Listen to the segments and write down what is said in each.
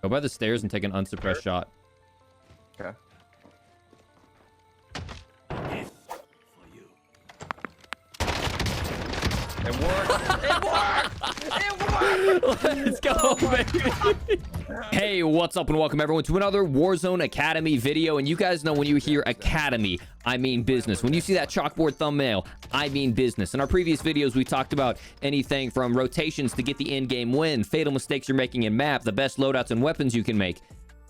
Go by the stairs and take an unsuppressed shot. Okay. It worked. It worked. It worked. Let's go, baby. Hey, what's up and welcome everyone to another Warzone Academy video. And you guys know when you hear Academy, I mean business. When you see that chalkboard thumbnail, I mean business. In our previous videos, we talked about anything from rotations to get the in-game win, fatal mistakes you're making in map, the best loadouts and weapons you can make.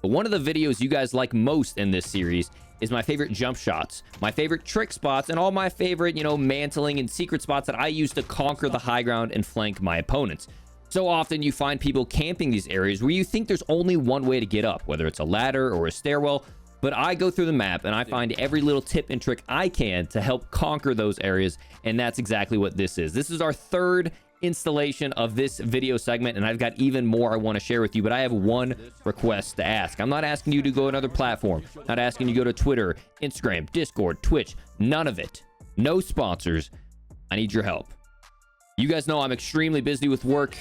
But one of the videos you guys like most in this series is my favorite jump shots, my favorite trick spots, and all my favorite, mantling and secret spots that I use to conquer the high ground and flank my opponents. So often you find people camping these areas where you think there's only one way to get up, whether it's a ladder or a stairwell, but I go through the map and I find every little tip and trick I can to help conquer those areas, and that's exactly what this is. This is our third installation of this video segment, and I've got even more I want to share with you, but I have one request to ask. I'm not asking you to go another platform, not asking you to go to Twitter, Instagram, Discord, Twitch, none of it. No sponsors. I need your help. You guys know I'm extremely busy with work,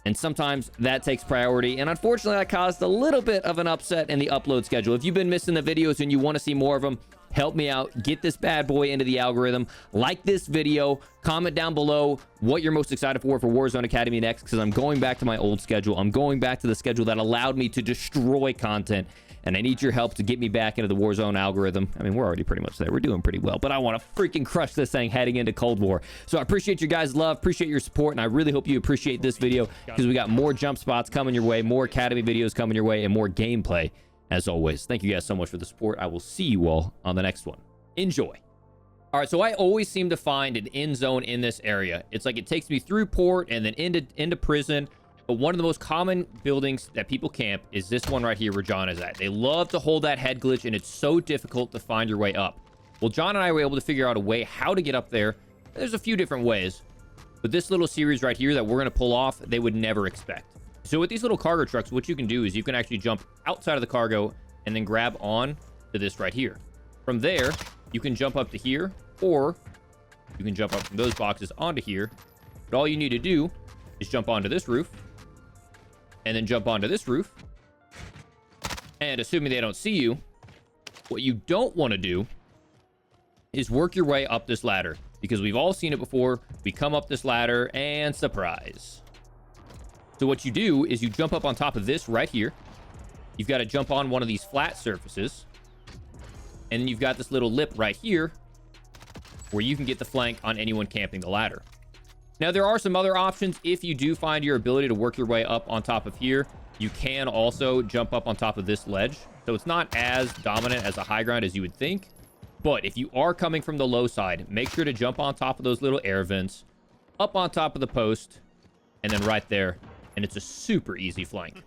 and sometimes that takes priority, and unfortunately that caused a little bit of an upset in the upload schedule. If you've been missing the videos and you want to see more of them, help me out, get this bad boy into the algorithm, like this video, comment down below what you're most excited for Warzone Academy next, because I'm going back to my old schedule. I'm going back to the schedule that allowed me to destroy content, and I need your help to get me back into the Warzone algorithm. I mean, we're already pretty much there. We're doing pretty well, but I want to freaking crush this thing heading into Cold War. So I appreciate your guys' love, appreciate your support, and I really hope you appreciate this video, because we got more jump spots coming your way, more Academy videos coming your way, and more gameplay. As always, thank you guys so much for the support. I will see you all on the next one. Enjoy. All right, so I always seem to find an end zone in this area. It's like it takes me through port and then into prison. But one of the most common buildings that people camp is this one right here where John is at. They love to hold that head glitch, and it's so difficult to find your way up. Well, John and I were able to figure out a way how to get up there. There's a few different ways, but this little series right here that we're going to pull off, they would never expect. So with these little cargo trucks, what you can do is you can actually jump outside of the cargo and then grab on to this right here. From there, you can jump up to here, or you can jump up from those boxes onto here. But all you need to do is jump onto this roof, and then jump onto this roof. And assuming they don't see you, what you don't want to do is work your way up this ladder, because we've all seen it before. We come up this ladder and surprise. So what you do is you jump up on top of this right here. You've got to jump on one of these flat surfaces. And then you've got this little lip right here where you can get the flank on anyone camping the ladder. Now, there are some other options. If you do find your ability to work your way up on top of here, you can also jump up on top of this ledge. So it's not as dominant as a high ground as you would think. But if you are coming from the low side, make sure to jump on top of those little air vents, up on top of the post, and then right there. And it's a super easy flank.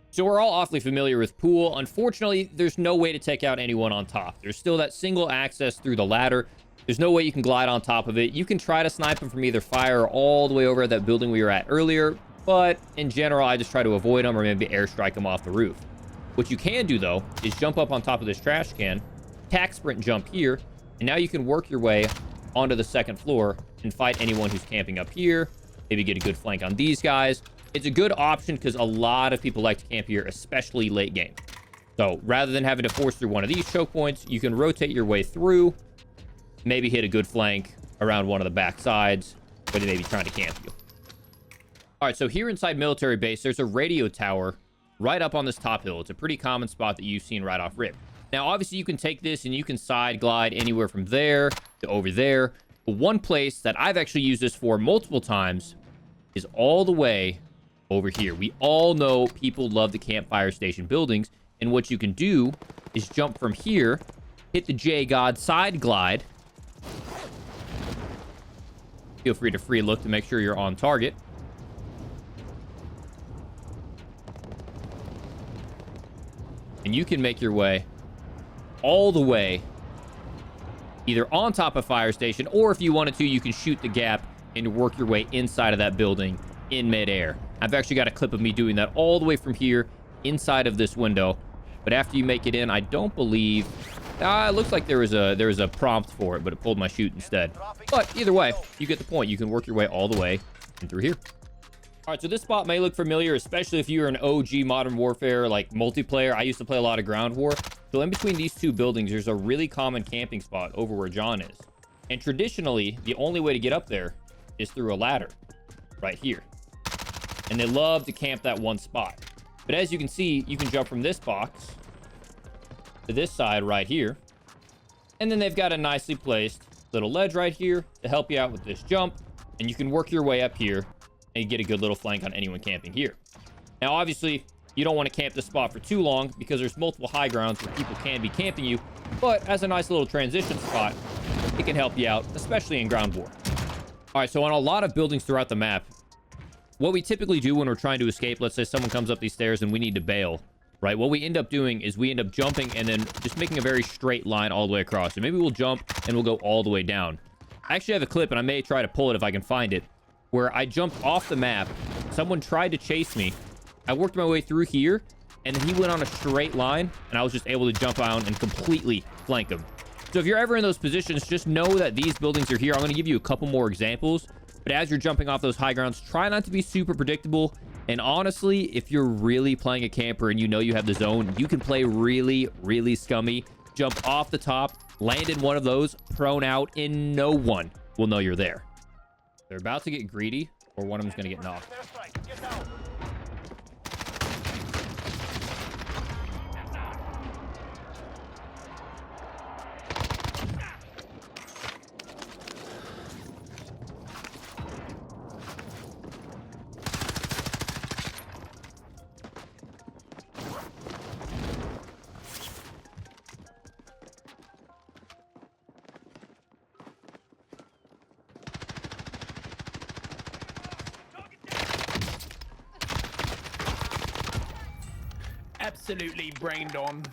So we're all awfully familiar with pool. Unfortunately, there's no way to take out anyone on top. There's still that single access through the ladder. There's no way you can glide on top of it. You can try to snipe them from either fire or all the way over at that building we were at earlier. But in general, I just try to avoid them or maybe airstrike them off the roof. What you can do, though, is jump up on top of this trash can, tack sprint jump here, and now you can work your way onto the second floor and fight anyone who's camping up here. Maybe get a good flank on these guys. It's a good option because a lot of people like to camp here, especially late game. So rather than having to force through one of these choke points, you can rotate your way through, maybe hit a good flank around one of the back sides where they may be trying to camp you. All right, so here inside military base, there's a radio tower right up on this top hill. It's a pretty common spot that you've seen right off rip. Now, obviously, you can take this and you can side glide anywhere from there to over there. But one place that I've actually used this for multiple times is all the way over here. We all know people love the campfire station buildings, and what you can do is jump from here, hit the J-God side glide. Feel free to free look to make sure you're on target. And you can make your way all the way either on top of fire station, or if you wanted to, you can shoot the gap and work your way inside of that building in midair. I've actually got a clip of me doing that all the way from here inside of this window. But after you make it in, I don't believe... it looks like there was a prompt for it, but it pulled my chute instead. But either way, you get the point. You can work your way all the way in through here. All right, so this spot may look familiar, especially if you're an OG Modern Warfare, like multiplayer. I used to play a lot of ground war. So in between these two buildings, there's a really common camping spot over where John is. And traditionally, the only way to get up there is through a ladder right here. And they love to camp that one spot. But as you can see, you can jump from this box to this side right here. And then they've got a nicely placed little ledge right here to help you out with this jump. And you can work your way up here and get a good little flank on anyone camping here. Now, obviously, you don't want to camp this spot for too long because there's multiple high grounds where people can be camping you. But as a nice little transition spot, it can help you out, especially in ground war. All right, so on a lot of buildings throughout the map, what we typically do when we're trying to escape, let's say someone comes up these stairs and we need to bail, right? What we end up doing is we end up jumping and then just making a very straight line all the way across. So maybe we'll jump and we'll go all the way down. I actually have a clip, and I may try to pull it if I can find it, where I jumped off the map. Someone tried to chase me. I worked my way through here, and then he went on a straight line, and I was just able to jump out and completely flank him. So if you're ever in those positions, just know that these buildings are here. I'm going to give you a couple more examples, but as you're jumping off those high grounds, try not to be super predictable. And honestly, if you're really playing a camper and you know you have the zone, you can play really, really scummy. Jump off the top, land in one of those, prone out, and no one will know you're there. They're about to get greedy, or one of them's going to get knocked. Absolutely brained on. All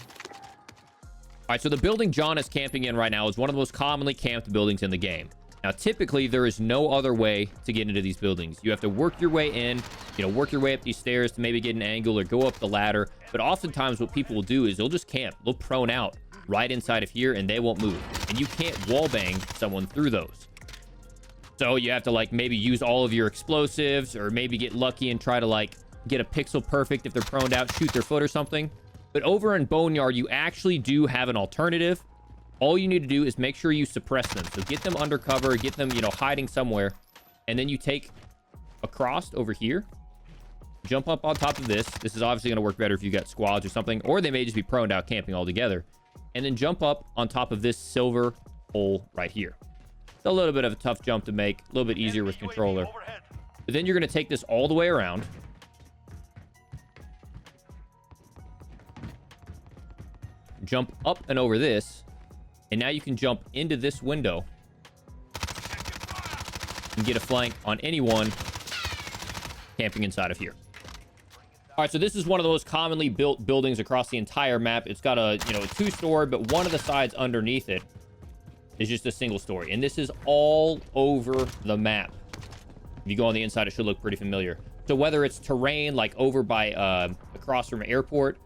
right, so the building John is camping in right now is one of the most commonly camped buildings in the game. Now, typically, there is no other way to get into these buildings. You have to work your way in, work your way up these stairs to maybe get an angle or go up the ladder. But oftentimes, what people will do is they'll just camp. They'll prone out right inside of here, and they won't move. And you can't wallbang someone through those. So you have to, maybe use all of your explosives or maybe get lucky and try to, get a pixel perfect if they're proned out, shoot their foot or something. But over in Boneyard, you actually do have an alternative. All you need to do is make sure you suppress them. So get them undercover, get them, hiding somewhere. And then you take a cross over here, jump up on top of this. This is obviously going to work better if you got squads or something, or they may just be proned out camping altogether. And then jump up on top of this silver hole right here. It's a little bit of a tough jump to make, a little bit easier with controller. But then you're going to take this all the way around. Jump up and over this, and now you can jump into this window and get a flank on anyone camping inside of here. All right, so this is one of the most commonly built buildings across the entire map. It's got a, a two-story, but one of the sides underneath it is just a single story, and this is all over the map. If you go on the inside, it should look pretty familiar. So whether it's terrain, like over by across from an airport,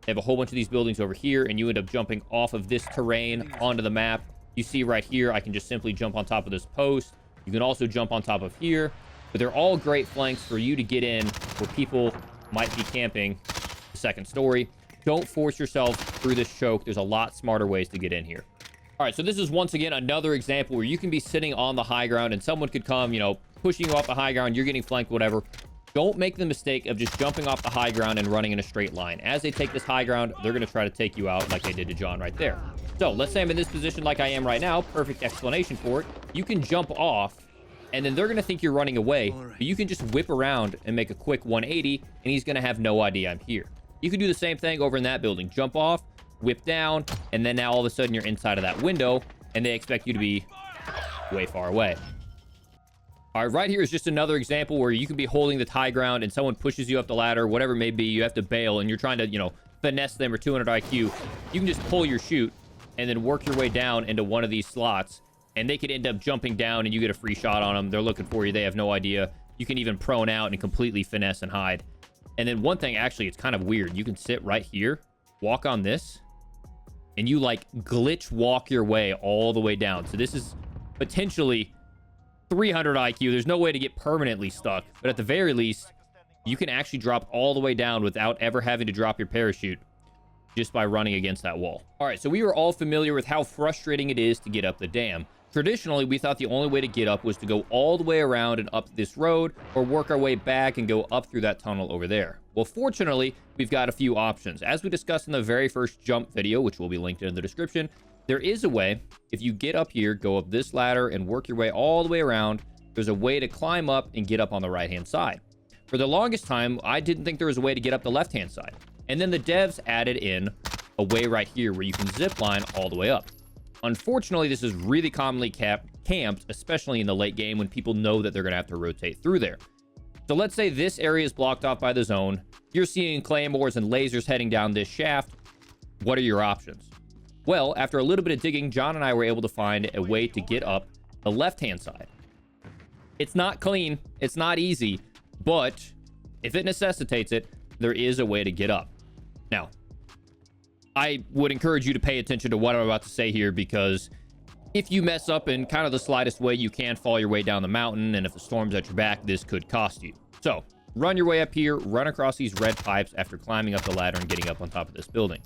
they have a whole bunch of these buildings over here, and you end up jumping off of this terrain onto the map. You see right here, I can just simply jump on top of this post. You can also jump on top of here, but they're all great flanks for you to get in where people might be camping the second story. Don't force yourself through this choke. There's a lot smarter ways to get in here. All right, so this is once again another example where you can be sitting on the high ground and someone could come, pushing you off the high ground. You're getting flanked, whatever. Don't make the mistake of just jumping off the high ground and running in a straight line. As they take this high ground, they're going to try to take you out like they did to John right there. So let's say I'm in this position like I am right now. Perfect explanation for it. You can jump off, and then they're going to think you're running away. But you can just whip around and make a quick 180, and he's going to have no idea I'm here. You can do the same thing over in that building. Jump off, whip down, and then now all of a sudden you're inside of that window, and they expect you to be way far away. All right, right here is just another example where you can be holding the high ground and someone pushes you up the ladder, whatever it may be. You have to bail and you're trying to, finesse them or 200 IQ. You can just pull your chute and then work your way down into one of these slots, and they could end up jumping down and you get a free shot on them. They're looking for you. They have no idea. You can even prone out and completely finesse and hide. And then one thing, actually, it's kind of weird. You can sit right here, walk on this, and you glitch walk your way all the way down. So this is potentially 300 IQ. There's no way to get permanently stuck, but at the very least, you can actually drop all the way down without ever having to drop your parachute just by running against that wall. All right, so we were all familiar with how frustrating it is to get up the dam. Traditionally, we thought the only way to get up was to go all the way around and up this road, or work our way back and go up through that tunnel over there. Well, fortunately, we've got a few options. As we discussed in the very first jump video, which will be linked in the description, there is a way, if you get up here, go up this ladder and work your way all the way around, there's a way to climb up and get up on the right-hand side. For the longest time, I didn't think there was a way to get up the left-hand side. And then the devs added in a way right here where you can zip line all the way up. Unfortunately, this is really commonly camped, especially in the late game when people know that they're going to have to rotate through there. So let's say this area is blocked off by the zone. You're seeing claymores and lasers heading down this shaft. What are your options? Well, after a little bit of digging, John and I were able to find a way to get up the left-hand side. It's not clean. It's not easy. But if it necessitates it, there is a way to get up. Now, I would encourage you to pay attention to what I'm about to say here, because if you mess up in kind of the slightest way, you can fall your way down the mountain, and if the storm's at your back, this could cost you. So, run your way up here, run across these red pipes after climbing up the ladder and getting up on top of this building.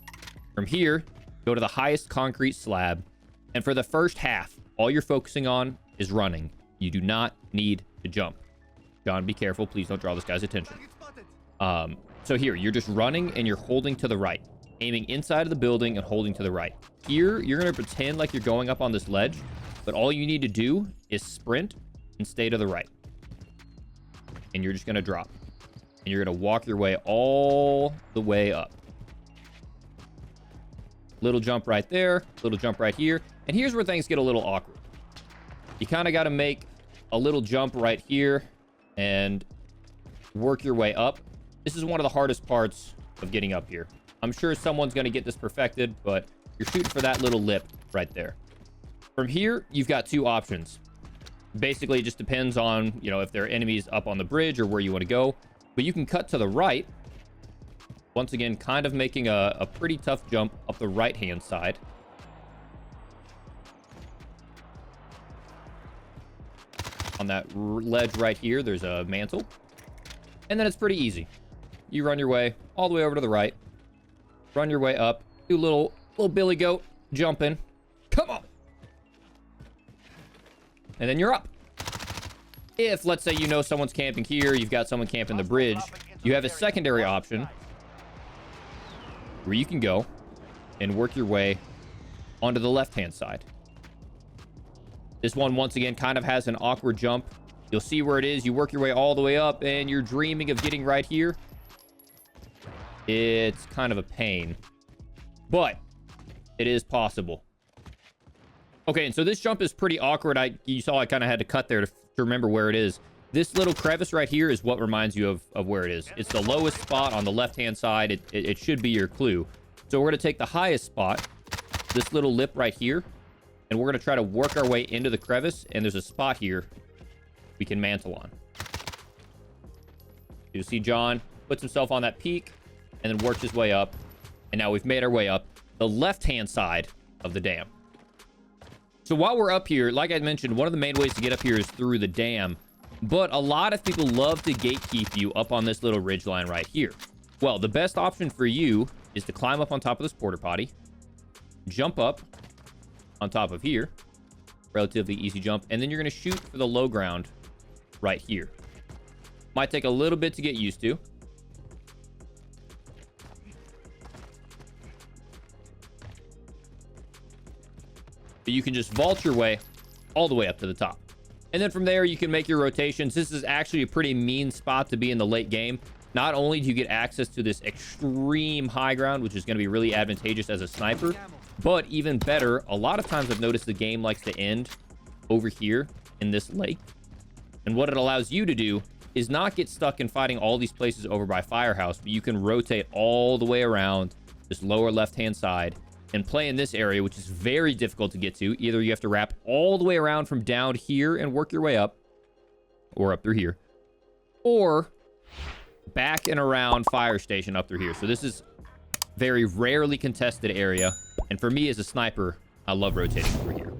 From here, go to the highest concrete slab, and for the first half, all you're focusing on is running. You do not need to jump. John, be careful. Please don't draw this guy's attention. So here, you're just running and you're holding to the right, aiming inside of the building and holding to the right. Here, you're going to pretend like you're going up on this ledge, but all you need to do is sprint and stay to the right. And you're just going to drop. And you're going to walk your way all the way up. Little jump right there, little jump right here. And here's where things get a little awkward. You kind of got to make a little jump right here and work your way up. This is one of the hardest parts of getting up here. I'm sure someone's going to get this perfected, but you're shooting for that little lip right there. From here, you've got two options. Basically, it just depends on, you know, if there are enemies up on the bridge or where you want to go. But you can cut to the right. Once again, kind of making a pretty tough jump up the right-hand side. On that ledge right here, there's a mantle. And then it's pretty easy. You run your way all the way over to the right. Run your way up. Do a little billy goat jumping. Come on. And then you're up. If, let's say, you know someone's camping here, you've got someone camping the bridge, you have a secondary option where you can go and work your way onto the left-hand side. This one, once again, kind of has an awkward jump. You'll see where it is. You work your way all the way up, and you're dreaming of getting right here. It's kind of a pain, but it is possible. Okay, and so this jump is pretty awkward. You saw I kind of had to cut there to remember where it is. This little crevice right here is what reminds you of where it is. It's the lowest spot on the left-hand side. It should be your clue. So we're going to take the highest spot, this little lip right here, and we're going to try to work our way into the crevice, and there's a spot here we can mantle on. You'll see John puts himself on that peak and then works his way up. And now we've made our way up the left-hand side of the dam. So while we're up here, like I mentioned, one of the main ways to get up here is through the dam. But a lot of people love to gatekeep you up on this little ridgeline right here. Well, the best option for you is to climb up on top of this porta potty, jump up on top of here, relatively easy jump, and then you're going to shoot for the low ground right here. Might take a little bit to get used to. But you can just vault your way all the way up to the top. And then from there, you can make your rotations. This is actually a pretty mean spot to be in the late game. Not only do you get access to this extreme high ground, which is going to be really advantageous as a sniper, but even better, a lot of times I've noticed the game likes to end over here in this lake. And what it allows you to do is not get stuck in fighting all these places over by Firehouse, but you can rotate all the way around this lower left-hand side and play in this area, which is very difficult to get to. Either you have to wrap all the way around from down here and work your way up, or up through here, or back and around Fire Station up through here. So this is very rarely contested area, and for me as a sniper, I love rotating over here.